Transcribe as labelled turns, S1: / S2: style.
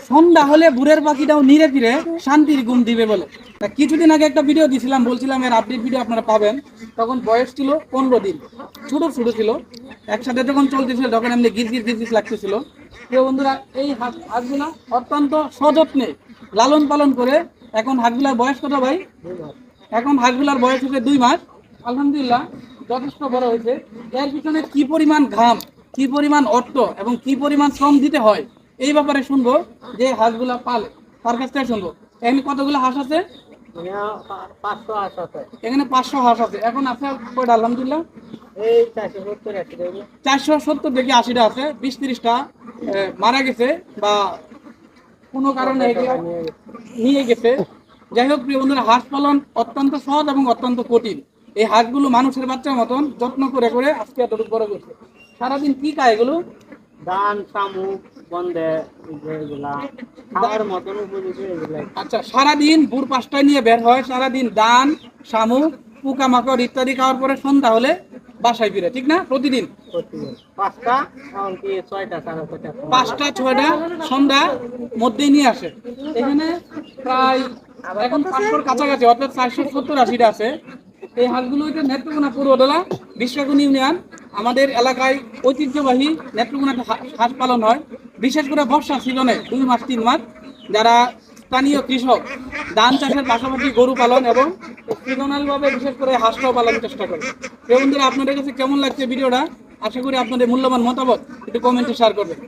S1: সন্ধ্যা হলে ভোরের পাখিটাও নিরে ফিরে শান্তির ঘুম দিবে বলে। কিছুদিন আগে একটা ভিডিও দিয়েছিলাম, বলছিলাম এর আপডেট ভিডিও আপনারা পাবেন। তখন বয়স ছিল 15 দিন, ছোট ছোট ছিল। একসাথে যখন চলতেছিল তখন এমনি গিজ লাগতেছিল। প্রিয় বন্ধুরা, এই হাঁসগুলা অত্যন্ত সযত্নে লালন পালন করে এখন হাঁসগুলার বয়স কত ভাই? এখন হাঁসগুলার বয়স হচ্ছে 2 মাস। আলহামদুলিল্লাহ যথেষ্ট বড় হয়েছে। এর পিছনে কি পরিমাণ ঘাম, কি পরিমাণ অর্থ এবং কি পরিমাণ শ্রম দিতে হয় এই ব্যাপারে শুনবো যে হাঁসগুলা পালে, তার কাছ থেকে শুনবো। এখানে কতগুলো হাঁস আছে?
S2: 500 হাঁস আছে।
S1: এখানে 500 হাঁস আছে। এখন আছে কয়টা? আলহামদুলিল্লাহ
S2: এই
S1: 470 থেকে 80টা আছে। 20-30টা মারা গেছে বা কোনো কারণে নিয়ে গেছে। যাই হোক প্রিয় বন্ধুরা, হাঁস পালন অত্যন্ত সহজ এবং অত্যন্ত কঠিন। এই হাঁসগুলো মানুষের বাচ্চার মতন যত্ন করে করে আজকে এতটুকু বড় করছে। সারাদিন কি খায় এগুলো?
S2: ধান, শামুক, বন্ধে এগুলা খাওয়ার মতন উপযোগী এগুলা।
S1: আচ্ছা, সারাদিন ভোর 5টায় নিয়ে বের হয়, সারাদিন ধান, শামুক, পোকামাকড় ইত্যাদি খাওয়ার পরে সন্ধ্যা হলে বাসায় ফিরে, ঠিক না? প্রতিদিন
S2: 5টা, এমনকি 6টা, 6:30টা,
S1: 5টা 6টা সন্ধ্যা মধ্যেই নিয়ে আসে। এখানে প্রায় এখন 500-র কাছাকাছি, অর্থাৎ 470-80টা আছে। এই হাঁসগুলো হচ্ছে নেত্রকোনা পূর্বদলা বিশ্বাগুন ইউনিয়ন। আমাদের এলাকায় ঐতিহ্যবাহী নেত্রকোনাতে হাঁস পালন হয়, বিশেষ করে বর্ষা সিজনে 2 মাস 3 মাস। যারা স্থানীয় কৃষক ধান চাষের পাশাপাশি গরু পালন এবং সিজনাল ভাবে বিশেষ করে হাঁসটাও পালনের চেষ্টা করে। বন্ধুরা, আপনাদের কাছে কেমন লাগছে ভিডিওটা? আশা করি আপনাদের মূল্যবান মতামত একটু কমেন্টে শেয়ার করবেন।